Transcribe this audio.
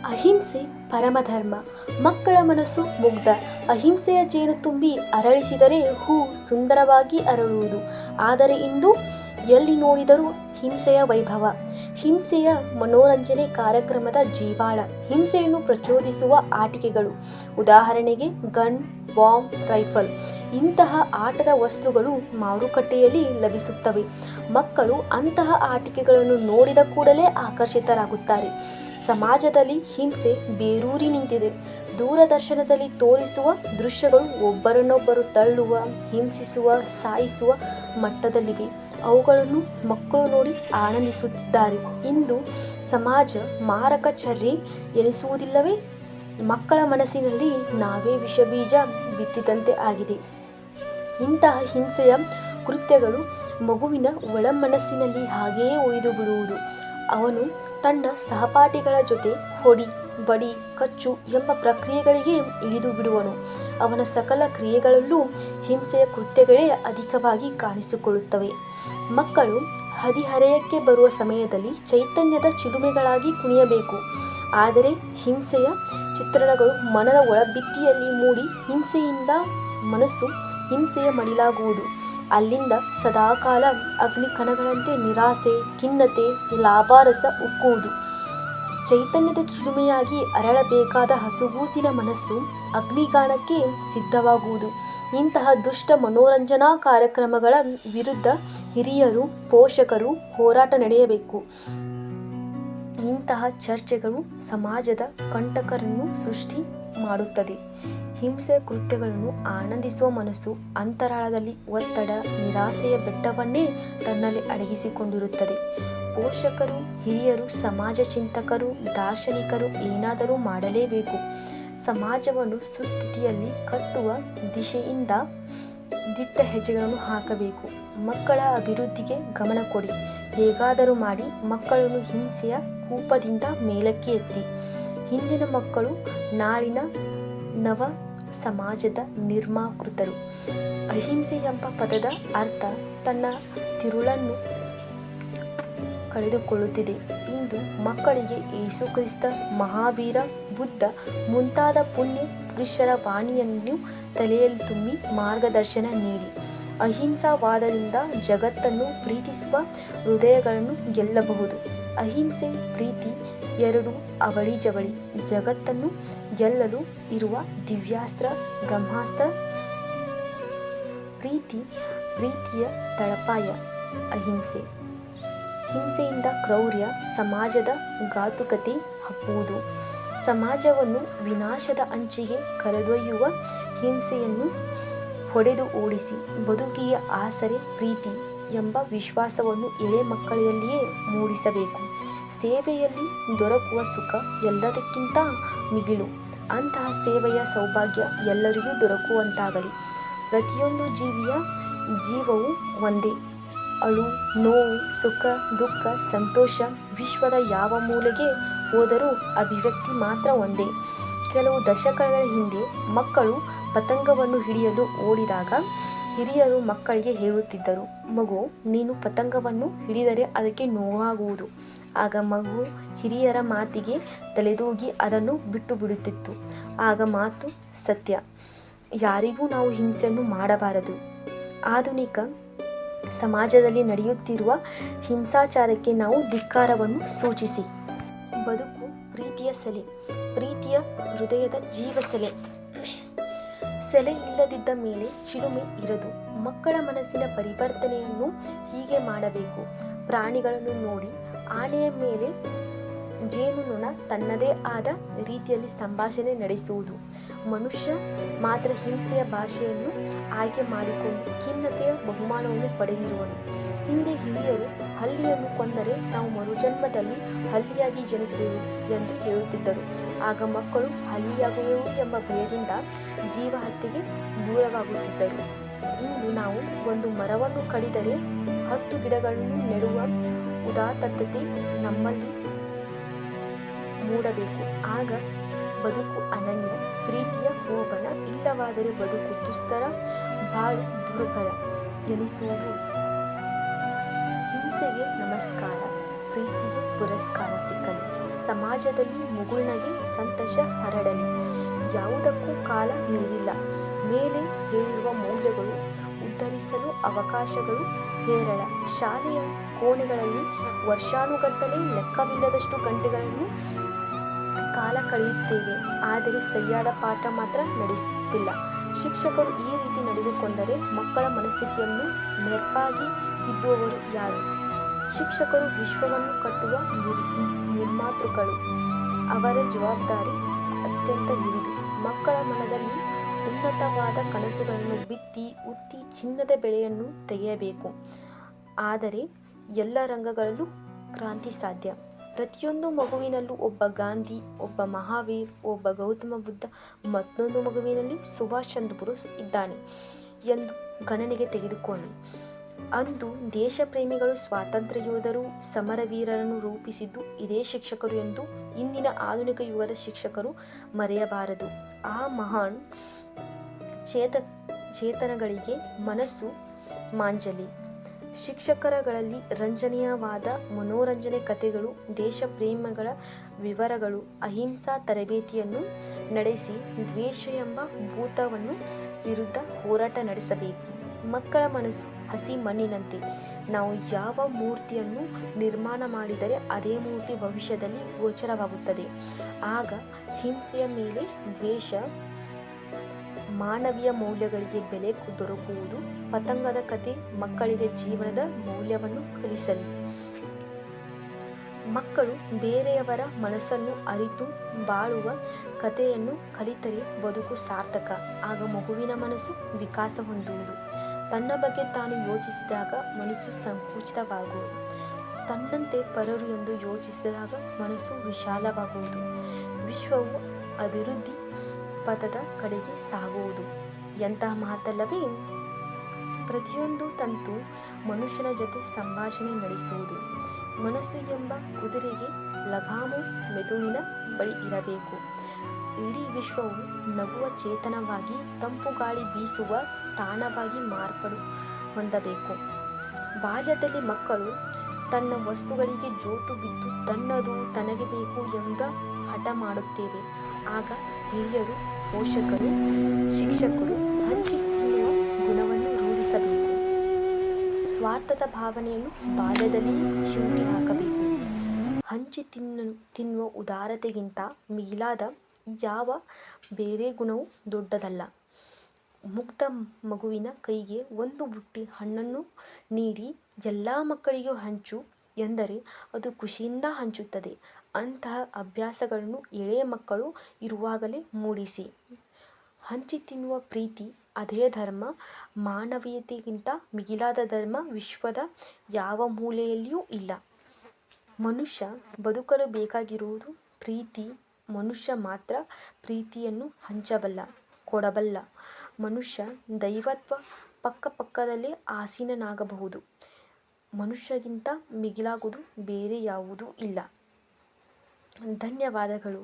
ಅಹಿಂಸೆ ಪರಮಧರ್ಮ. ಮಕ್ಕಳ ಮನಸ್ಸು ಮುಗ್ಧ. ಅಹಿಂಸೆಯ ಜೇನು ತುಂಬಿ ಅರಳಿಸಿದರೆ ಹೂ ಸುಂದರವಾಗಿ ಅರಳುವುದು. ಆದರೆ ಇಂದು ಎಲ್ಲಿ ನೋಡಿದರೂ ಹಿಂಸೆಯ ವೈಭವ. ಹಿಂಸೆಯ ಮನೋರಂಜನೆ ಕಾರ್ಯಕ್ರಮದ ಜೀವಾಳ. ಹಿಂಸೆಯನ್ನು ಪ್ರಚೋದಿಸುವ ಆಟಿಕೆಗಳು. ಉದಾಹರಣೆಗೆ ಗನ್, ಬಾಂಬ್, ರೈಫಲ್. ಇಂತಹ ಆಟದ ವಸ್ತುಗಳು ಮಾರುಕಟ್ಟೆಯಲ್ಲಿ ಲಭಿಸುತ್ತವೆ. ಮಕ್ಕಳು ಅಂತಹ ಆಟಿಕೆಗಳನ್ನು ನೋಡಿದ ಕೂಡಲೇ ಆಕರ್ಷಿತರಾಗುತ್ತಾರೆ. ಸಮಾಜದಲ್ಲಿ ಹಿಂಸೆ ಬೇರೂರಿ ನಿಂತಿದೆ. ದೂರದರ್ಶನದಲ್ಲಿ ತೋರಿಸುವ ದೃಶ್ಯಗಳು ಒಬ್ಬರನ್ನೊಬ್ಬರು ತಳ್ಳುವ, ಹಿಂಸಿಸುವ, ಸಾಯಿಸುವ ಮಟ್ಟದಲ್ಲಿವೆ. ಅವುಗಳನ್ನು ಮಕ್ಕಳು ನೋಡಿ ಆನಂದಿಸುತ್ತಿದ್ದಾರೆ. ಇಂದು ಸಮಾಜ ಮಾರಕ ಚರ್ಯೆ ಎನಿಸುವುದಿಲ್ಲವೇ? ಮಕ್ಕಳ ಮನಸ್ಸಿನಲ್ಲಿ ನಾವೇ ವಿಷಬೀಜ ಬಿತ್ತಿದಂತೆ ಆಗಿದೆ. ಇಂತಹ ಹಿಂಸೆಯ ಕೃತ್ಯಗಳು ಮಗುವಿನ ಒಳ ಮನಸ್ಸಿನಲ್ಲಿ ಹಾಗೆಯೇ ಉಳಿದು ಬಿಡುವುದು. ಅವನು ತನ್ನ ಸಹಪಾಠಿಗಳ ಜೊತೆ ಹೊಡಿ, ಬಡಿ, ಕಚ್ಚು ಎಂಬ ಪ್ರಕ್ರಿಯೆಗಳಿಗೆ ಇಳಿದು ಬಿಡುವನು. ಅವನ ಸಕಲ ಕ್ರಿಯೆಗಳಲ್ಲೂ ಹಿಂಸೆಯ ಕೃತ್ಯಗಳೇ ಅಧಿಕವಾಗಿ ಕಾಣಿಸಿಕೊಳ್ಳುತ್ತವೆ. ಮಕ್ಕಳು ಹದಿಹರೆಯಕ್ಕೆ ಬರುವ ಸಮಯದಲ್ಲಿ ಚೈತನ್ಯದ ಚಿಲುಮೆಗಳಾಗಿ ಕುಣಿಯಬೇಕು. ಆದರೆ ಹಿಂಸೆಯ ಚಿತ್ರಣಗಳು ಮನದ ಒಳಭಿತ್ತಿಯಲ್ಲಿ ಮೂಡಿ ಹಿಂಸೆಯಿಂದ ಮನಸ್ಸು ಹಿಂಸೆಯ ಮಡಿಲಾಗುವುದು. ಅಲ್ಲಿಂದ ಸದಾಕಾಲ ಅಗ್ನಿಕಣಗಳಂತೆ ನಿರಾಸೆ, ಖಿನ್ನತೆ, ಲಾಭಾರಸ ಉಕ್ಕುವುದು. ಚೈತನ್ಯದ ಚಿಲುಮೆಯಾಗಿ ಅರಳಬೇಕಾದ ಹಸುಗೂಸಿನ ಮನಸ್ಸು ಅಗ್ನಿಗಾಣಕ್ಕೆ ಸಿದ್ಧವಾಗುವುದು. ಇಂತಹ ದುಷ್ಟ ಮನೋರಂಜನಾ ಕಾರ್ಯಕ್ರಮಗಳ ವಿರುದ್ಧ ಹಿರಿಯರು, ಪೋಷಕರು ಹೋರಾಟ ನಡೆಯಬೇಕು. ಇಂತಹ ಚರ್ಚೆಗಳು ಸಮಾಜದ ಕಂಟಕರನ್ನು ಸೃಷ್ಟಿ ಮಾಡುತ್ತದೆ. ಹಿಂಸೆಯ ಕೃತ್ಯಗಳನ್ನು ಆನಂದಿಸುವ ಮನಸ್ಸು ಅಂತರಾಳದಲ್ಲಿ ಒತ್ತಡ, ನಿರಾಸೆಯ ಬೆಟ್ಟವನ್ನೇ ತನ್ನಲ್ಲಿ ಅಡಗಿಸಿಕೊಂಡಿರುತ್ತದೆ. ಪೋಷಕರು, ಹಿರಿಯರು, ಸಮಾಜ ಚಿಂತಕರು, ದಾರ್ಶನಿಕರು ಏನಾದರೂ ಮಾಡಲೇಬೇಕು. ಸಮಾಜವನ್ನು ಸುಸ್ಥಿತಿಯಲ್ಲಿ ಕಟ್ಟುವ ದಿಶೆಯಿಂದ ದಿಟ್ಟ ಹೆಜ್ಜೆಗಳನ್ನು ಹಾಕಬೇಕು. ಮಕ್ಕಳ ಅಭಿವೃದ್ಧಿಗೆ ಗಮನ ಕೊಡಿ. ಹೇಗಾದರೂ ಮಾಡಿ ಮಕ್ಕಳನ್ನು ಹಿಂಸೆಯ ಕೂಪದಿಂದ ಮೇಲಕ್ಕೆ ಎತ್ತಿ. ಇಂದಿನ ಮಕ್ಕಳು ನಾಳಿನ ನವ ಸಮಾಜದ ನಿರ್ಮಾಕೃತರು. ಅಹಿಂಸೆ ಎಂಬ ಪದದ ಅರ್ಥ ತನ್ನ ತಿರುಳನ್ನು ಕಳೆದುಕೊಳ್ಳುತ್ತಿದೆ. ಇಂದು ಮಕ್ಕಳಿಗೆ ಯೇಸು ಕ್ರಿಸ್ತ, ಮಹಾವೀರ, ಬುದ್ಧ ಮುಂತಾದ ಪುಣ್ಯ ಪುರುಷರ ವಾಣಿಯನ್ನು ತಲೆಯಲ್ಲಿ ತುಂಬಿ ಮಾರ್ಗದರ್ಶನ ನೀಡಿ. ಅಹಿಂಸಾವಾದದಿಂದ ಜಗತ್ತನ್ನು ಪ್ರೀತಿಸುವ ಹೃದಯಗಳನ್ನು ಗೆಲ್ಲಬಹುದು. ಅಹಿಂಸೆ, ಪ್ರೀತಿ ಎರಡು ಅವಳಿ ಜವಳಿ. ಜಗತ್ತನ್ನು ಗೆಲ್ಲಲು ಇರುವ ದಿವ್ಯಾಸ್ತ್ರ, ಬ್ರಹ್ಮಾಸ್ತ್ರ. ಪ್ರೀತಿಯ ತಳಪಾಯ ಅಹಿಂಸೆ. ಹಿಂಸೆಯಿಂದ ಕ್ರೌರ್ಯ, ಸಮಾಜದ ಘಾತುಕತೆ ಹಬ್ಬುವುದು. ಸಮಾಜವನ್ನು ವಿನಾಶದ ಅಂಚಿಗೆ ಕರೆದೊಯ್ಯುವ ಹಿಂಸೆಯನ್ನು ಹೊಡೆದು ಓಡಿಸಿ ಬದುಕಿಯ ಆಸರೆ ಪ್ರೀತಿ ಎಂಬ ವಿಶ್ವಾಸವನ್ನು ಎಳೆ ಮಕ್ಕಳಲ್ಲಿಯೇ ಮೂಡಿಸಬೇಕು. ಸೇವೆಯಲ್ಲಿ ದೊರಕುವ ಸುಖ ಎಲ್ಲದಕ್ಕಿಂತ ಮಿಗಿಲು. ಅಂತಹ ಸೇವೆಯ ಸೌಭಾಗ್ಯ ಎಲ್ಲರಿಗೂ ದೊರಕುವಂತಾಗಲಿ. ಪ್ರತಿಯೊಂದು ಜೀವವು ಒಂದೇ. ಅಳು, ನೋವು, ಸುಖ, ದುಃಖ, ಸಂತೋಷ ವಿಶ್ವದ ಯಾವ ಮೂಲೆಗೆ ಹೋದರೂ ಅಭಿವ್ಯಕ್ತಿ ಮಾತ್ರ ಒಂದೇ. ಕೆಲವು ದಶಕಗಳ ಹಿಂದೆ ಮಕ್ಕಳು ಪತಂಗವನ್ನು ಹಿಡಿಯಲು ಓಡಿದಾಗ ಹಿರಿಯರು ಮಕ್ಕಳಿಗೆ ಹೇಳುತ್ತಿದ್ದರು, ಮಗು, ನೀನು ಪತಂಗವನ್ನು ಹಿಡಿದರೆ ಅದಕ್ಕೆ ನೋವಾಗುವುದು. ಆಗ ಮಗು ಹಿರಿಯರ ಮಾತಿಗೆ ತಲೆದೂಗಿ ಅದನ್ನು ಬಿಟ್ಟು ಬಿಡುತ್ತಿತ್ತು. ಆಗ ಮಾತು ಸತ್ಯ. ಯಾರಿಗೂ ನಾವು ಹಿಂಸೆಯನ್ನು ಮಾಡಬಾರದು. ಆಧುನಿಕ ಸಮಾಜದಲ್ಲಿ ನಡೆಯುತ್ತಿರುವ ಹಿಂಸಾಚಾರಕ್ಕೆ ನಾವು ಧಿಕ್ಕಾರವನ್ನು ಸೂಚಿಸಿ. ಬದುಕು ಪ್ರೀತಿಯ ಸೆಲೆ. ಪ್ರೀತಿಯ ಹೃದಯದ ಜೀವ ಸೆಲೆ. ಸೆಲೆ ಇಲ್ಲದಿದ್ದ ಮೇಲೆ ಚಿಲುಮೆ ಇರದು. ಮಕ್ಕಳ ಮನಸ್ಸಿನ ಪರಿವರ್ತನೆಯನ್ನು ಹೀಗೆ ಮಾಡಬೇಕು. ಪ್ರಾಣಿಗಳನ್ನು ನೋಡಿ ಆನೆಯ ಮೇಲೆ ಜೇನುನೊಣ ತನ್ನದೇ ಆದ ರೀತಿಯಲ್ಲಿ ಸಂಭಾಷಣೆ ನಡೆಸುವುದು. ಮನುಷ್ಯ ಮಾತ್ರ ಹಿಂಸೆಯ ಭಾಷೆಯನ್ನು ಆಯ್ಕೆ ಮಾಡಿಕೊಂಡು ಖಿನ್ನತೆಯ ಬಹುಮಾನವನ್ನು ಪಡೆದಿರುವನು. ಹಿಂದೆ ಹಿರಿಯರು ಹಲ್ಲಿಯನ್ನು ಕೊಂದರೆ ನಾವು ಮರುಜನ್ಮದಲ್ಲಿ ಹಲ್ಲಿಯಾಗಿ ಜನಿಸುವೆವು ಎಂದು ಹೇಳುತ್ತಿದ್ದರು. ಆಗ ಮಕ್ಕಳು ಹಲ್ಲಿಯಾಗುವೆವು ಎಂಬ ಭಯದಿಂದ ಜೀವಹತ್ಯೆಗೆ ದೂರವಾಗುತ್ತಿದ್ದರು. ಇಂದು ನಾವು ಒಂದು ಮರವನ್ನು ಕಡಿದರೆ 10 ಗಿಡಗಳನ್ನು ನೆಡುವ ಉದಾತ್ತತೆ ನಮ್ಮಲ್ಲಿ ಮೂಡಬೇಕು. ಆಗ ಬದುಕು ಅನನ್ಯ, ಪ್ರೀತಿಯ ಹೋಬನ. ಇಲ್ಲವಾದರೆ ಬದುಕು ದುಸ್ತರ, ಬಾಳು ದುರ್ಭರ ಎನಿಸುವುದು. ಹಿಂಸೆಗೆ ನಮಸ್ಕಾರ, ಪ್ರೀತಿಗೆ ಪುರಸ್ಕಾರ ಸಿಕ್ಕಲಿ. ಸಮಾಜದಲ್ಲಿ ಮುಗುಳ್ನಗೆ ಸಂತಸ ಹರಡಲಿ. ಯಾವುದಕ್ಕೂ ಕಾಲ ಮೀರಿಲ್ಲ. ಮೇಲೆ ಹೇಳಿರುವ ಮೌಲ್ಯಗಳು ಉದ್ಧರಿಸಲು ಅವಕಾಶಗಳು ಹೇರಳ. ಶಾಲೆಯ ಕೋಣೆಗಳಲ್ಲಿ ವರ್ಷಾನುಗಟ್ಟಲೆ ಲೆಕ್ಕವಿಲ್ಲದಷ್ಟು ಗಂಟೆಗಳನ್ನು ಕಾಲ ಕಳೆಯುತ್ತೇವೆ. ಆದರೆ ಸರಿಯಾದ ಪಾಠ ಮಾತ್ರ ನಡೆಸುತ್ತಿಲ್ಲ. ಶಿಕ್ಷಕರು ಈ ರೀತಿ ನಡೆದುಕೊಂಡರೆ ಮಕ್ಕಳ ಮನಸ್ಥಿತಿಯನ್ನು ನೆರಪಾಗಿ ತಿದ್ದುವವರು ಯಾರು? ಶಿಕ್ಷಕರು ವಿಶ್ವವನ್ನು ಕಟ್ಟುವ ನಿರ್ಮಾತೃಗಳು. ಅವರ ಜವಾಬ್ದಾರಿ ಅತ್ಯಂತ ಹಿರಿದು. ಮಕ್ಕಳ ಮನದಲ್ಲಿ ಉನ್ನತವಾದ ಕನಸುಗಳನ್ನು ಬಿತ್ತಿ ಉತ್ತಿ ಚಿನ್ನದ ಬೆಳೆಯನ್ನು ತೆಗೆಯಬೇಕು. ಆದರೆ ಎಲ್ಲ ರಂಗಗಳಲ್ಲೂ ಕ್ರಾಂತಿ ಸಾಧ್ಯ. ಪ್ರತಿಯೊಂದು ಮಗುವಿನಲ್ಲೂ ಒಬ್ಬ ಗಾಂಧಿ, ಒಬ್ಬ ಮಹಾವೀರ್, ಒಬ್ಬ ಗೌತಮ ಬುದ್ಧ, ಮತ್ತೊಂದು ಮಗುವಿನಲ್ಲಿ ಸುಭಾಷ್ ಚಂದ್ರ ಬೋಸ್ ಇದ್ದಾನೆ ಎಂದು ಗಣನೆಗೆ ತೆಗೆದುಕೊಳ್ಳಿ. ಅಂದು ದೇಶ ಪ್ರೇಮಿಗಳು, ಸ್ವಾತಂತ್ರ್ಯ ಯೋಧರು, ಸಮರವೀರರನ್ನು ರೂಪಿಸಿದ್ದು ಇದೇ ಶಿಕ್ಷಕರು ಎಂದು ಇಂದಿನ ಆಧುನಿಕ ಯುಗದ ಶಿಕ್ಷಕರು ಮರೆಯಬಾರದು. ಆ ಮಹಾನ್ ಚೇತನಗಳಿಗೆ ಮನಸ್ಸು ಮಾಂಜಲಿ. ಶಿಕ್ಷಕರಗಳಲ್ಲಿ ರಂಜನೀಯವಾದ ಮನೋರಂಜನೆ ಕಥೆಗಳು, ದೇಶ ಪ್ರೇಮಗಳ ವಿವರಗಳು, ಅಹಿಂಸಾ ತರಬೇತಿಯನ್ನು ನಡೆಸಿ ದ್ವೇಷ ಎಂಬ ಭೂತವನ್ನು ವಿರುದ್ಧ ಹೋರಾಟ ನಡೆಸಬೇಕು. ಮಕ್ಕಳ ಮನಸ್ಸು ಹಸಿ ಮಣ್ಣಿನಂತೆ. ನಾವು ಯಾವ ಮೂರ್ತಿಯನ್ನು ನಿರ್ಮಾಣ ಮಾಡಿದರೆ ಅದೇ ಮೂರ್ತಿ ಭವಿಷ್ಯದಲ್ಲಿ ಗೋಚರವಾಗುತ್ತದೆ. ಆಗ ಹಿಂಸೆಯ ಮೇಲೆ ದ್ವೇಷ, ಮಾನವೀಯ ಮೌಲ್ಯಗಳಿಗೆ ಬೆಲೆ ದೊರಕುವುದು. ಪತಂಗದ ಕಥೆ ಮಕ್ಕಳಿಗೆ ಜೀವನದ ಮೌಲ್ಯವನ್ನು ಕಲಿಸಲಿ. ಮಕ್ಕಳು ಬೇರೆಯವರ ಮನಸ್ಸನ್ನು ಅರಿತು ಬಾಳುವ ಕಥೆಯನ್ನು ಕಲಿತರೆ ಬದುಕು ಸಾರ್ಥಕ. ಆಗ ಮಗುವಿನ ಮನಸ್ಸು ವಿಕಾಸ ಹೊಂದುವುದು. ತನ್ನ ಬಗ್ಗೆ ತಾನು ಯೋಚಿಸಿದಾಗ ಮನಸ್ಸು ಸಂಕುಚಿತವಾಗುವುದು. ತನ್ನಂತೆ ಪರರು ಎಂದು ಯೋಚಿಸಿದಾಗ ಮನಸ್ಸು ವಿಶಾಲವಾಗುವುದು. ವಿಶ್ವವು ಅಭಿವೃದ್ಧಿ ಪಥದ ಕಡೆಗೆ ಸಾಗುವುದು. ಎಂತಹ ಮಾತಲ್ಲವೇ? ಪ್ರತಿಯೊಂದು ತಂತು ಮನುಷ್ಯನ ಜೊತೆ ಸಂಭಾಷಣೆ ನಡೆಸುವುದು. ಮನಸ್ಸು ಎಂಬ ಕುದುರೆಗೆ ಲಗಾಮು ಮೆದುಳಿನ ಬಳಿ ಇರಬೇಕು. ಇಡೀ ವಿಶ್ವವು ನಗುವ ಚೇತನವಾಗಿ, ತಂಪು ಗಾಳಿ ಬೀಸುವ ತಾಣವಾಗಿ ಮಾರ್ಪಾಡು ಹೊಂದಬೇಕು. ಬಾಲ್ಯದಲ್ಲಿ ಮಕ್ಕಳು ತನ್ನ ವಸ್ತುಗಳಿಗೆ ಜೋತು ಬಿದ್ದು ತನ್ನದು ತನಗೆ ಬೇಕು ಎಂದ ಹಠ ಮಾಡುತ್ತೇವೆ. ಆಗ ಹಿರಿಯರು, ಪೋಷಕರು, ಶಿಕ್ಷಕರು ಹಂಚಿ ತಿನ್ನುವ ಗುಣವನ್ನು ರೂಢಿಸಬೇಕು. ಸ್ವಾರ್ಥದ ಭಾವನೆಯನ್ನು ಬಾಲ್ಯದಲ್ಲಿ ಚಿವುಟಿ ಹಾಕಬೇಕು. ಹಂಚಿ ತಿನ್ನುವ ಉದಾರತೆಗಿಂತ ಮಿಗಿಲಾದ ಯಾವ ಬೇರೆ ಗುಣವೂ ದೊಡ್ಡದಲ್ಲ. ಮುಗ್ಧ ಮಗುವಿನ ಕೈಗೆ ಒಂದು ಬುಟ್ಟಿ ಹಣ್ಣನ್ನು ನೀಡಿ ಎಲ್ಲ ಮಕ್ಕಳಿಗೂ ಹಂಚು ಎಂದರೆ ಅದು ಖುಷಿಯಿಂದ ಹಂಚುತ್ತದೆ. ಅಂತಹ ಅಭ್ಯಾಸಗಳನ್ನು ಎಳೆಯ ಮಕ್ಕಳು ಇರುವಾಗಲೇ ಮೂಡಿಸಿ. ಹಂಚಿ ತಿನ್ನುವ ಪ್ರೀತಿ ಅದೇ ಧರ್ಮ. ಮಾನವೀಯತೆಗಿಂತ ಮಿಗಿಲಾದ ಧರ್ಮ ವಿಶ್ವದ ಯಾವ ಮೂಲೆಯಲ್ಲಿಯೂ ಇಲ್ಲ. ಮನುಷ್ಯ ಬದುಕಲು ಬೇಕಾಗಿರುವುದು ಪ್ರೀತಿ. ಮನುಷ್ಯ ಮಾತ್ರ ಪ್ರೀತಿಯನ್ನು ಹಂಚಬಲ್ಲ, ಕೊಡಬಲ್ಲ. ಮನುಷ್ಯ ದೈವತ್ವ ಪಕ್ಕದಲ್ಲೇ ಆಸೀನನಾಗಬಹುದು. ಮನುಷ್ಯಗಿಂತ ಮಿಗಿಲಾಗುವುದು ಬೇರೆ ಯಾವುದೂ ಇಲ್ಲ. ಧನ್ಯವಾದಗಳು.